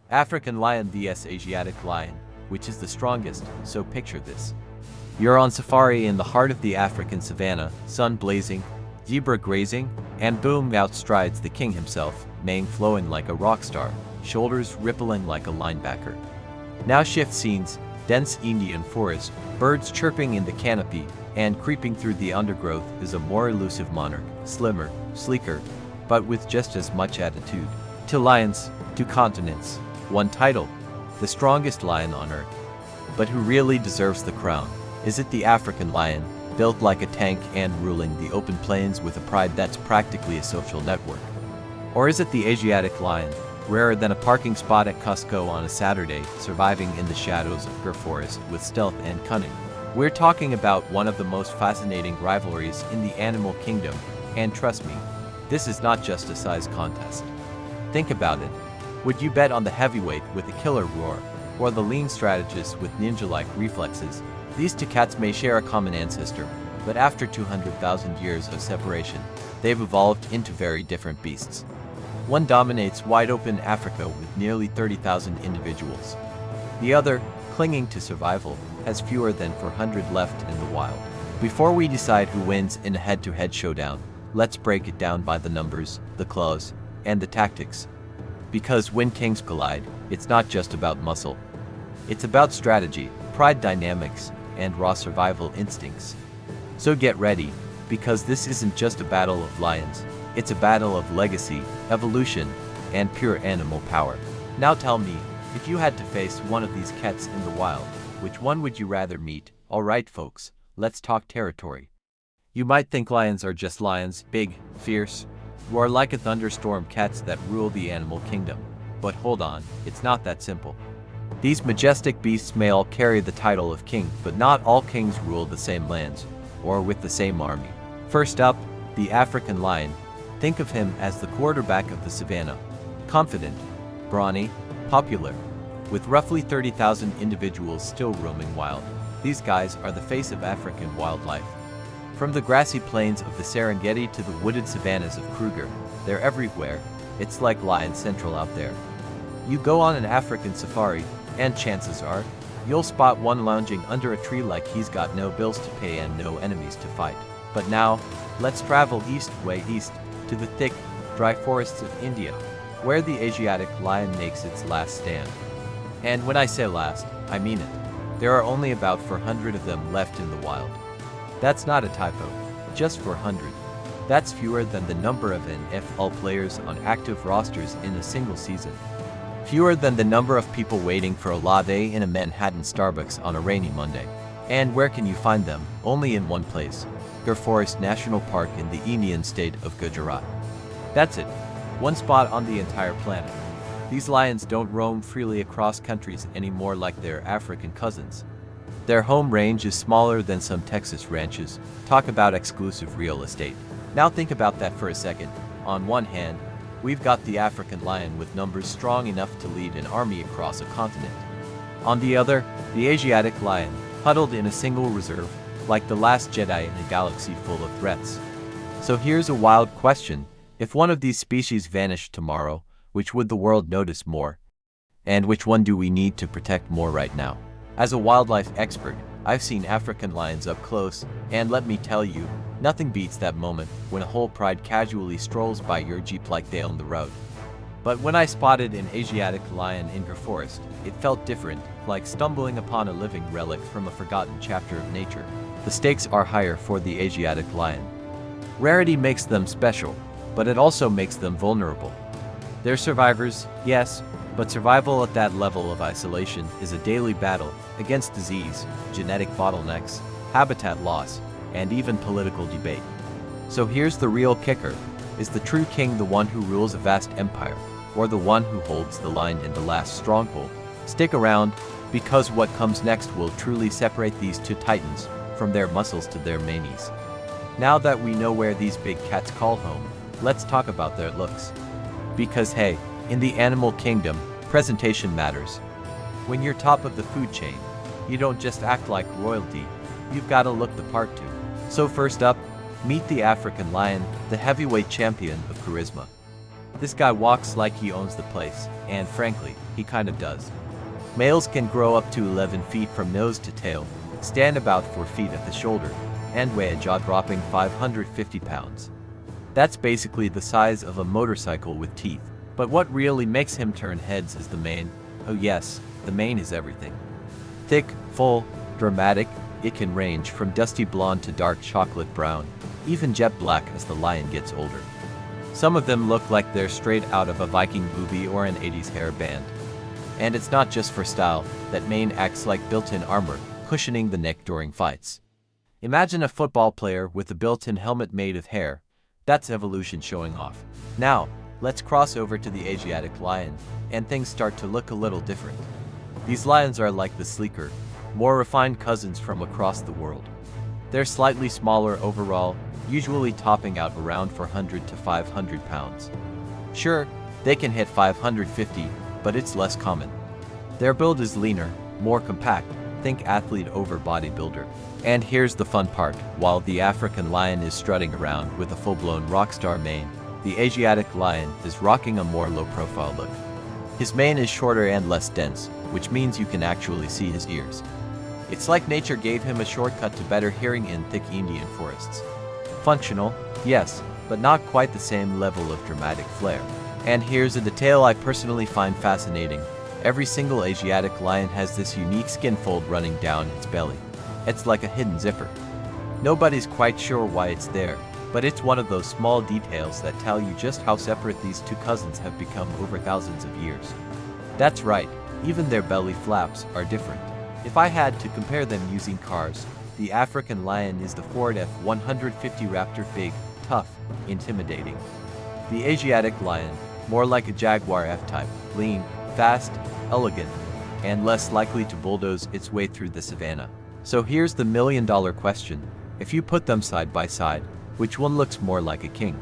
African lion vs Asiatic lion, which is the strongest, so picture this. You're on safari in the heart of the African savanna, sun blazing, zebra grazing, and boom, out strides the king himself, mane flowing like a rock star, shoulders rippling like a linebacker. Now shift scenes, dense Indian forest, birds chirping in the canopy, and creeping through the undergrowth is a more elusive monarch, slimmer, sleeker, but with just as much attitude. 2 lions, 2 continents, 1 title, the strongest lion on earth. But who really deserves the crown? Is it the African lion, built like a tank and ruling the open plains with a pride that's practically a social network? Or is it the Asiatic lion, rarer than a parking spot at Costco on a Saturday, surviving in the shadows of Gir Forest with stealth and cunning? We're talking about one of the most fascinating rivalries in the animal kingdom, and trust me, this is not just a size contest. Think about it. Would you bet on the heavyweight with a killer roar, or the lean strategist with ninja-like reflexes? These 2 cats may share a common ancestor, but after 200,000 years of separation, they've evolved into very different beasts. One dominates wide-open Africa with nearly 30,000 individuals. The other, clinging to survival, has fewer than 400 left in the wild. Before we decide who wins in a head-to-head showdown, let's break it down by the numbers, the claws, and the tactics. Because when kings collide, it's not just about muscle. It's about strategy, pride dynamics, and raw survival instincts. So get ready, because this isn't just a battle of lions, it's a battle of legacy, evolution, and pure animal power. Now tell me, if you had to face one of these cats in the wild, which one would you rather meet? Alright folks, let's talk territory. You might think lions are just lions, big, fierce, roar like a thunderstorm, cats that rule the animal kingdom. But hold on, it's not that simple. These majestic beasts may all carry the title of king, but not all kings rule the same lands, or with the same army. First up, the African lion. Think of him as the quarterback of the savannah. Confident, brawny, popular. With roughly 30,000 individuals still roaming wild, these guys are the face of African wildlife. From the grassy plains of the Serengeti to the wooded savannas of Kruger, they're everywhere. It's like Lion Central out there. You go on an African safari, and chances are, you'll spot one lounging under a tree like he's got no bills to pay and no enemies to fight. But now, let's travel east, way east, to the thick, dry forests of India, where the Asiatic lion makes its last stand. And when I say last, I mean it. There are only about 400 of them left in the wild. That's not a typo, just 400. That's fewer than the number of NFL players on active rosters in a single season. Fewer than the number of people waiting for a latte in a Manhattan Starbucks on a rainy Monday. And where can you find them? Only in one place, Gir Forest National Park in the Indian state of Gujarat. That's it, one spot on the entire planet. These lions don't roam freely across countries anymore like their African cousins. Their home range is smaller than some Texas ranches. Talk about exclusive real estate. Now think about that for a second. On one hand, we've got the African lion with numbers strong enough to lead an army across a continent. On the other, the Asiatic lion, huddled in a single reserve, like the last Jedi in a galaxy full of threats. So here's a wild question. If one of these species vanished tomorrow, which would the world notice more? And which one do we need to protect more right now? As a wildlife expert, I've seen African lions up close, and let me tell you, nothing beats that moment when a whole pride casually strolls by your Jeep like they own the road. But when I spotted an Asiatic lion in Gir Forest, it felt different, like stumbling upon a living relic from a forgotten chapter of nature. The stakes are higher for the Asiatic lion. Rarity makes them special, but it also makes them vulnerable. They're survivors, yes, but survival at that level of isolation is a daily battle against disease, genetic bottlenecks, habitat loss, and even political debate. So here's the real kicker. Is the true king the one who rules a vast empire, or the one who holds the line in the last stronghold? Stick around, because what comes next will truly separate these 2 titans from their muscles to their manies. Now that we know where these big cats call home, let's talk about their looks. Because hey, in the animal kingdom, presentation matters. When you're top of the food chain, you don't just act like royalty, you've got to look the part too. So first up, meet the African lion, the heavyweight champion of charisma. This guy walks like he owns the place, and frankly, he kind of does. Males can grow up to 11 feet from nose to tail, stand about 4 feet at the shoulder, and weigh a jaw-dropping 550 pounds. That's basically the size of a motorcycle with teeth. But what really makes him turn heads is the mane. Oh yes, the mane is everything. Thick, full, dramatic, it can range from dusty blonde to dark chocolate brown, even jet black as the lion gets older. Some of them look like they're straight out of a Viking movie or an 80s hair band. And it's not just for style, that mane acts like built-in armor, cushioning the neck during fights. Imagine a football player with a built-in helmet made of hair. That's evolution showing off. Now, let's cross over to the Asiatic lion, and things start to look a little different. These lions are like the sleeker, more refined cousins from across the world. They're slightly smaller overall, usually topping out around 400 to 500 pounds. Sure, they can hit 550, but it's less common. Their build is leaner, more compact, think athlete over bodybuilder. And here's the fun part, while the African lion is strutting around with a full-blown rockstar mane, the Asiatic lion is rocking a more low-profile look. His mane is shorter and less dense, which means you can actually see his ears. It's like nature gave him a shortcut to better hearing in thick Indian forests. Functional, yes, but not quite the same level of dramatic flair. And here's a detail I personally find fascinating. Every single Asiatic lion has this unique skin fold running down its belly. It's like a hidden zipper. Nobody's quite sure why it's there, but it's one of those small details that tell you just how separate these two cousins have become over thousands of years. That's right, even their belly flaps are different. If I had to compare them using cars, the African lion is the Ford F-150 Raptor, big, tough, intimidating. The Asiatic lion, more like a Jaguar F-Type, lean, fast, elegant, and less likely to bulldoze its way through the savannah. So here's the million-dollar question. If you put them side by side, which one looks more like a king?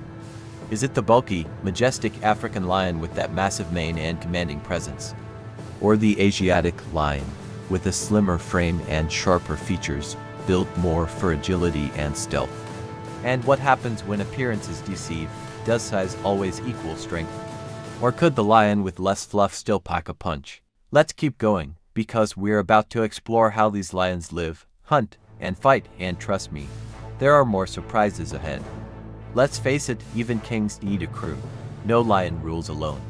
Is it the bulky, majestic African lion with that massive mane and commanding presence? Or the Asiatic lion, with a slimmer frame and sharper features, built more for agility and stealth? And what happens when appearances deceive? Does size always equal strength? Or could the lion with less fluff still pack a punch? Let's keep going, because we're about to explore how these lions live, hunt, and fight, and trust me, there are more surprises ahead. Let's face it, even kings need a crew. No lion rules alone.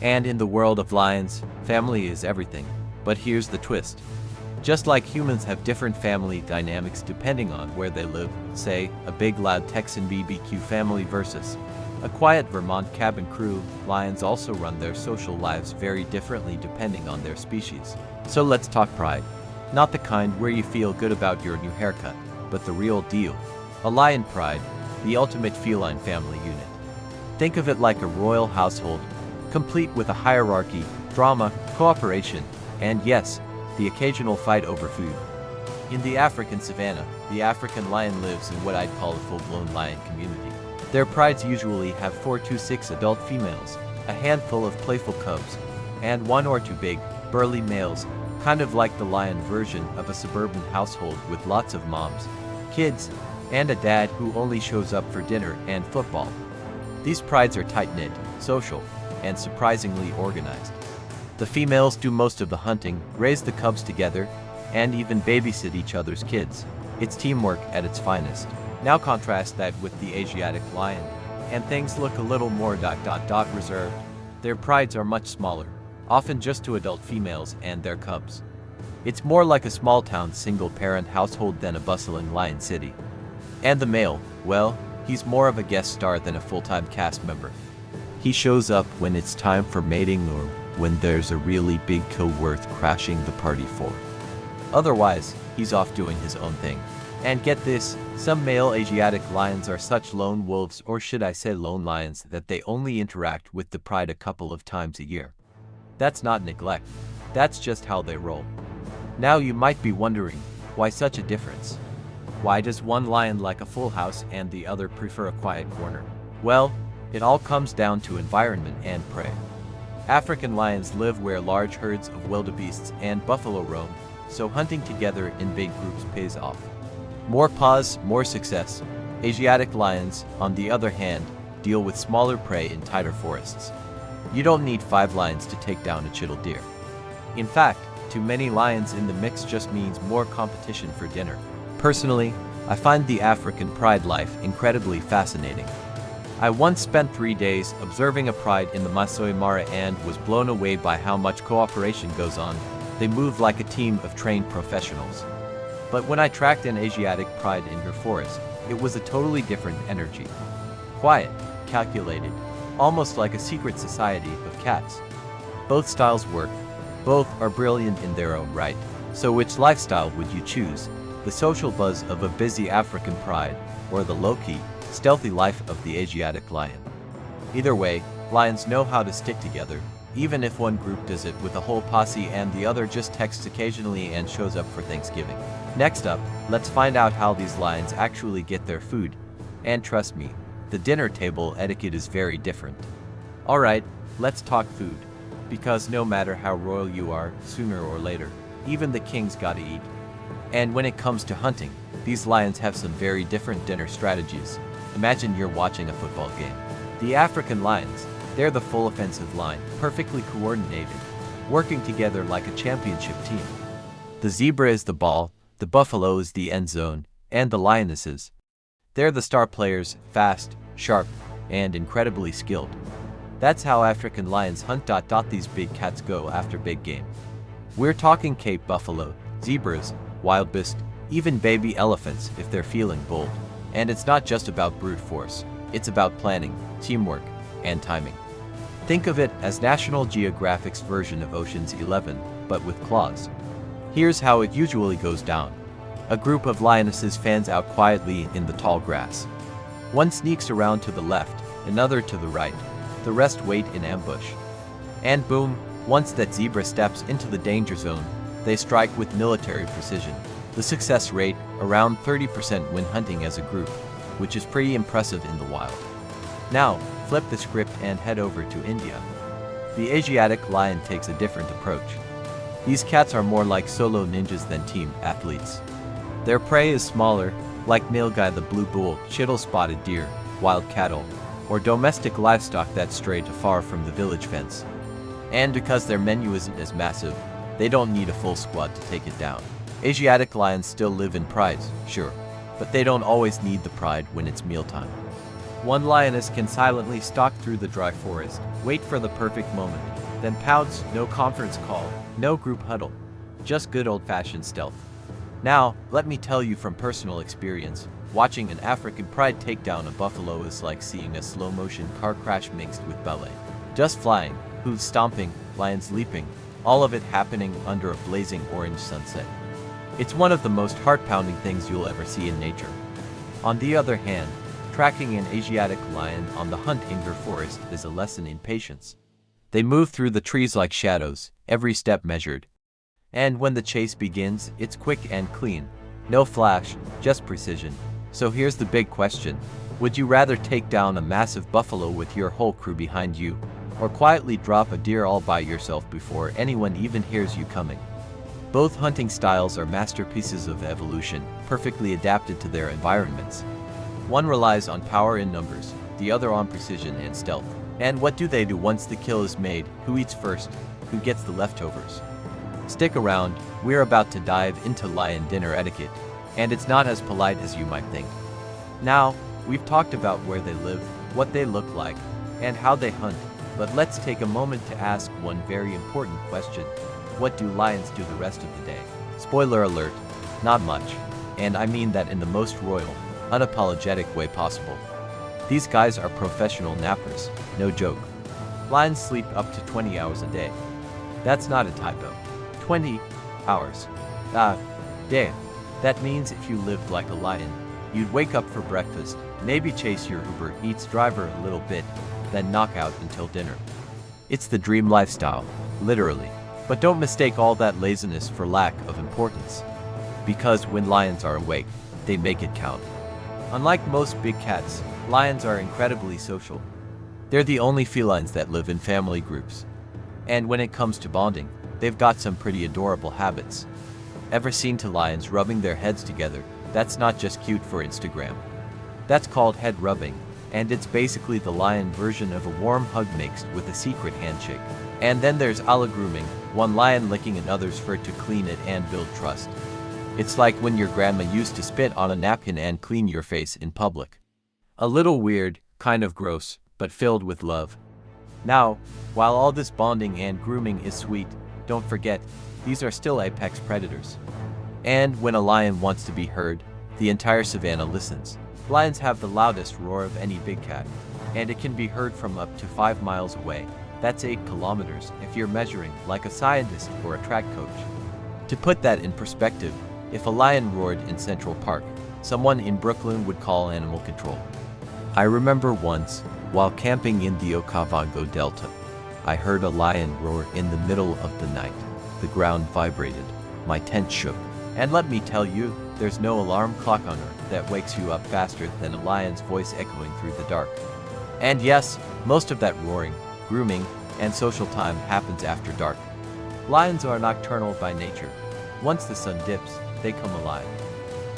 And in the world of lions, family is everything. But here's the twist. Just like humans have different family dynamics depending on where they live, say, a big loud Texan BBQ family versus a quiet Vermont cabin crew, lions also run their social lives very differently depending on their species. So let's talk pride. Not the kind where you feel good about your new haircut, but the real deal. A lion pride, the ultimate feline family unit. Think of it like a royal household, complete with a hierarchy, drama, cooperation, and yes, the occasional fight over food. In the African savannah, the African lion lives in what I'd call a full-blown lion community. Their prides usually have 4 to 6 adult females, a handful of playful cubs, and 1 or 2 big, burly males, kind of like the lion version of a suburban household with lots of moms, kids, and a dad who only shows up for dinner and football. These prides are tight-knit, social, and surprisingly organized. The females do most of the hunting, raise the cubs together, and even babysit each other's kids. It's teamwork at its finest. Now contrast that with the Asiatic lion, and things look a little more reserved. Their prides are much smaller, often just 2 adult females and their cubs. It's more like a small-town single-parent household than a bustling lion city. And the male, well, he's more of a guest star than a full-time cast member. He shows up when it's time for mating or when there's a really big kill worth crashing the party for. Otherwise, he's off doing his own thing. And get this, some male Asiatic lions are such lone wolves, or should I say lone lions, that they only interact with the pride a couple of times a year. That's not neglect. That's just how they roll. Now you might be wondering, why such a difference? Why does one lion like a full house and the other prefer a quiet corner? Well, it all comes down to environment and prey. African lions live where large herds of wildebeests and buffalo roam, so hunting together in big groups pays off. More paws, more success. Asiatic lions, on the other hand, deal with smaller prey in tighter forests. You don't need 5 lions to take down a chital deer. In fact, too many lions in the mix just means more competition for dinner. Personally, I find the African pride life incredibly fascinating. I once spent 3 days observing a pride in the Masai Mara and was blown away by how much cooperation goes on. They move like a team of trained professionals. But when I tracked an Asiatic pride in her forest, it was a totally different energy. Quiet, calculated, almost like a secret society of cats. Both styles work. Both are brilliant in their own right. So which lifestyle would you choose? The social buzz of a busy African pride, or the low-key, stealthy life of the Asiatic lion? Either way, lions know how to stick together, even if one group does it with a whole posse and the other just texts occasionally and shows up for Thanksgiving. Next up, let's find out how these lions actually get their food. And trust me, the dinner table etiquette is very different. Alright, let's talk food. Because no matter how royal you are, sooner or later, even the king's gotta eat. And when it comes to hunting, these lions have some very different dinner strategies. Imagine you're watching a football game. The African lions, they're the full offensive line, perfectly coordinated, working together like a championship team. The zebra is the ball, the buffalo is the end zone, and the lionesses. They're the star players, fast, sharp, and incredibly skilled. That's how African lions hunt. These big cats go after big game. We're talking Cape buffalo, zebras, wildebeest, even baby elephants if they're feeling bold. And it's not just about brute force, it's about planning, teamwork, and timing. Think of it as National Geographic's version of Ocean's 11, but with claws. Here's how it usually goes down. A group of lionesses fans out quietly in the tall grass. One sneaks around to the left, another to the right. The rest wait in ambush. And boom, once that zebra steps into the danger zone, they strike with military precision. The success rate, around 30% when hunting as a group, which is pretty impressive in the wild. Now, flip the script and head over to India. The Asiatic lion takes a different approach. These cats are more like solo ninjas than team athletes. Their prey is smaller, like nilgai the blue bull, chital-spotted deer, wild cattle, or domestic livestock that stray too far from the village fence. And because their menu isn't as massive, they don't need a full squad to take it down. Asiatic lions still live in prides, sure, but they don't always need the pride when it's mealtime. One lioness can silently stalk through the dry forest, wait for the perfect moment, then pounce. No conference call, no group huddle, just good old-fashioned stealth. Now, let me tell you from personal experience, watching an African pride take down a buffalo is like seeing a slow-motion car crash mixed with ballet. Just flying, hooves stomping, lions leaping, all of it happening under a blazing orange sunset. It's one of the most heart-pounding things you'll ever see in nature. On the other hand, tracking an Asiatic lion on the hunt in her forest is a lesson in patience. They move through the trees like shadows, every step measured. And when the chase begins, it's quick and clean. No flash, just precision. So here's the big question. Would you rather take down a massive buffalo with your whole crew behind you, or quietly drop a deer all by yourself before anyone even hears you coming? Both hunting styles are masterpieces of evolution, perfectly adapted to their environments. One relies on power in numbers, the other on precision and stealth. And what do they do once the kill is made? Who eats first? Who gets the leftovers? Stick around, we're about to dive into lion dinner etiquette, and it's not as polite as you might think. Now, we've talked about where they live, what they look like, and how they hunt, but let's take a moment to ask one very important question. What do lions do the rest of the day? Spoiler alert, not much. And I mean that in the most royal, unapologetic way possible. These guys are professional nappers, no joke. Lions sleep up to 20 hours a day. That's not a typo. 20 hours. Damn. That means if you lived like a lion, you'd wake up for breakfast, maybe chase your Uber Eats driver a little bit, then knock out until dinner. It's the dream lifestyle, literally. But don't mistake all that laziness for lack of importance. Because when lions are awake, they make it count. Unlike most big cats, lions are incredibly social. They're the only felines that live in family groups. And when it comes to bonding, they've got some pretty adorable habits. Ever seen two lions rubbing their heads together? That's not just cute for Instagram. That's called head rubbing, and it's basically the lion version of a warm hug mixed with a secret handshake. And then there's a la grooming, one lion licking another's fur to clean it and build trust. It's like when your grandma used to spit on a napkin and clean your face in public. A little weird, kind of gross, but filled with love. Now, while all this bonding and grooming is sweet, don't forget, these are still apex predators. And when a lion wants to be heard, the entire savanna listens. Lions have the loudest roar of any big cat, and it can be heard from up to 5 miles away. That's 8 kilometers if you're measuring like a scientist or a track coach. To put that in perspective, if a lion roared in Central Park, someone in Brooklyn would call animal control. I remember once, while camping in the Okavango Delta, I heard a lion roar in the middle of the night. The ground vibrated, my tent shook, and let me tell you, there's no alarm clock on Earth that wakes you up faster than a lion's voice echoing through the dark. And yes, most of that roaring, grooming, and social time happens after dark. Lions are nocturnal by nature. Once the sun dips, they come alive.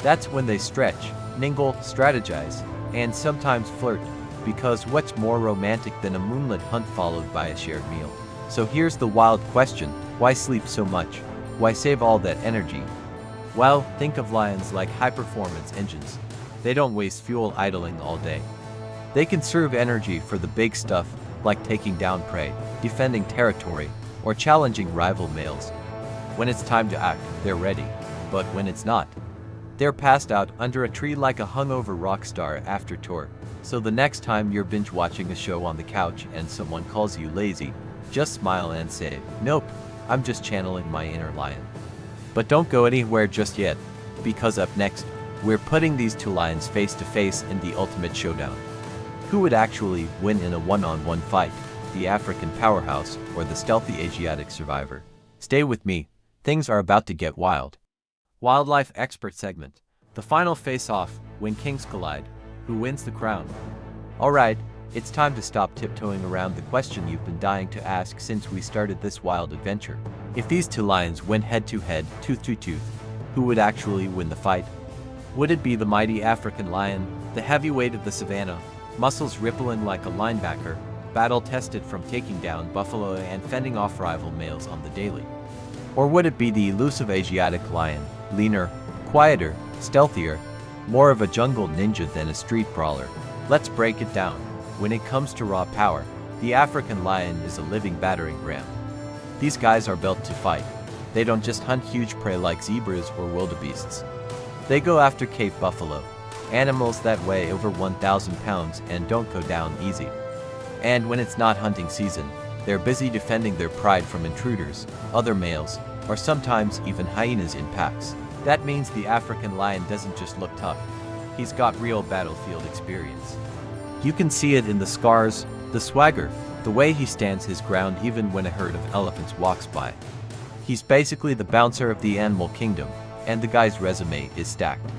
That's when they stretch, mingle, strategize, and sometimes flirt, because what's more romantic than a moonlit hunt followed by a shared meal? So here's the wild question, why sleep so much? Why save all that energy? Well, think of lions like high-performance engines. They don't waste fuel idling all day. They conserve energy for the big stuff, like taking down prey, defending territory, or challenging rival males. When it's time to act, they're ready. But when it's not, they're passed out under a tree like a hungover rock star after tour. So the next time you're binge watching a show on the couch and someone calls you lazy, just smile and say, "Nope, I'm just channeling my inner lion." But don't go anywhere just yet, because up next, we're putting these two lions face to face in the ultimate showdown. Who would actually win in a one-on-one fight, the African powerhouse or the stealthy Asiatic survivor? Stay with me, things are about to get wild. Wildlife expert segment. The final face-off, when kings collide. Who wins the crown? Alright, it's time to stop tiptoeing around the question you've been dying to ask since we started this wild adventure. If these two lions went head-to-head, tooth to tooth, who would actually win the fight? Would it be the mighty African lion, the heavyweight of the savannah, muscles rippling like a linebacker, battle-tested from taking down buffalo and fending off rival males on the daily? Or would it be the elusive Asiatic lion, leaner, quieter, stealthier, more of a jungle ninja than a street brawler? Let's break it down. When it comes to raw power, the African lion is a living battering ram. These guys are built to fight. They don't just hunt huge prey like zebras or wildebeests. They go after Cape buffalo, animals that weigh over 1,000 pounds and don't go down easy. And when it's not hunting season, they're busy defending their pride from intruders, other males, or sometimes even hyenas in packs. That means the African lion doesn't just look tough. He's got real battlefield experience. You can see it in the scars, the swagger, the way he stands his ground even when a herd of elephants walks by. He's basically the bouncer of the animal kingdom, and the guy's resume is stacked.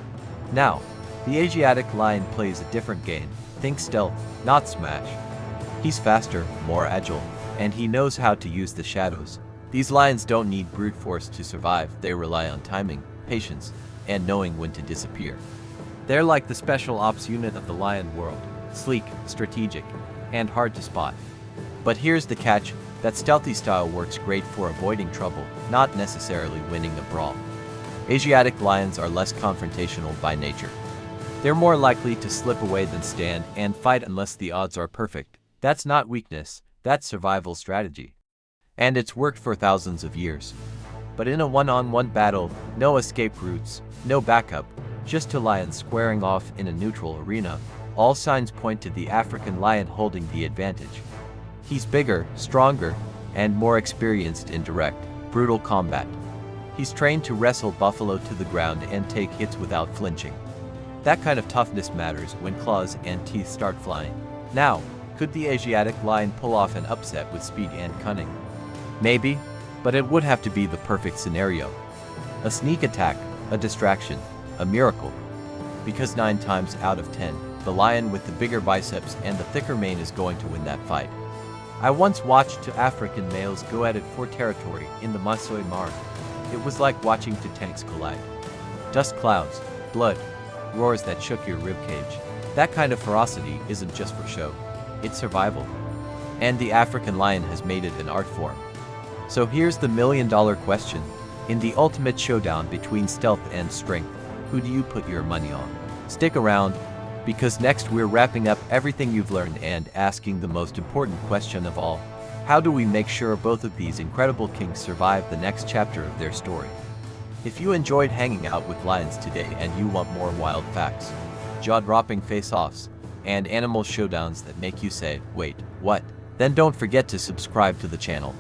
Now, the Asiatic lion plays a different game. Think stealth, not smash. He's faster, more agile, and he knows how to use the shadows. These lions don't need brute force to survive, they rely on timing, patience, and knowing when to disappear. They're like the special ops unit of the lion world, sleek, strategic, and hard to spot. But here's the catch, that stealthy style works great for avoiding trouble, not necessarily winning a brawl. Asiatic lions are less confrontational by nature. They're more likely to slip away than stand and fight unless the odds are perfect. That's not weakness, that's survival strategy. And it's worked for thousands of years. But in a one-on-one battle, no escape routes, no backup, just two lions squaring off in a neutral arena, all signs point to the African lion holding the advantage. He's bigger, stronger, and more experienced in direct, brutal combat. He's trained to wrestle buffalo to the ground and take hits without flinching. That kind of toughness matters when claws and teeth start flying. Now, could the Asiatic lion pull off an upset with speed and cunning? Maybe, but it would have to be the perfect scenario. A sneak attack, a distraction, a miracle. Because 9 times out of 10, the lion with the bigger biceps and the thicker mane is going to win that fight. I once watched two African males go at it for territory in the Masai Mara. It was like watching two tanks collide. Dust clouds, blood, roars that shook your ribcage. That kind of ferocity isn't just for show, it's survival. And the African lion has made it an art form. So here's the million-dollar question. In the ultimate showdown between stealth and strength, who do you put your money on? Stick around, because next we're wrapping up everything you've learned and asking the most important question of all. How do we make sure both of these incredible kings survive the next chapter of their story? If you enjoyed hanging out with lions today and you want more wild facts, jaw-dropping face-offs, and animal showdowns that make you say, wait, what? Then don't forget to subscribe to the channel.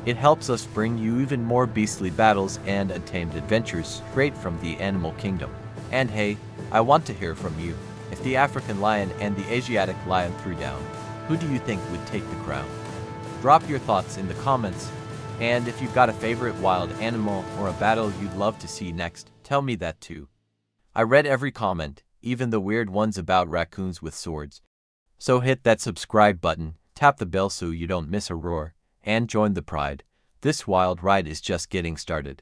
It helps us bring you even more beastly battles and untamed adventures straight from the animal kingdom. And hey, I want to hear from you. If the African lion and the Asiatic lion threw down, who do you think would take the crown? Drop your thoughts in the comments, and if you've got a favorite wild animal or a battle you'd love to see next, tell me that too. I read every comment, even the weird ones about raccoons with swords. So hit that subscribe button, tap the bell so you don't miss a roar, and join the pride. This wild ride is just getting started.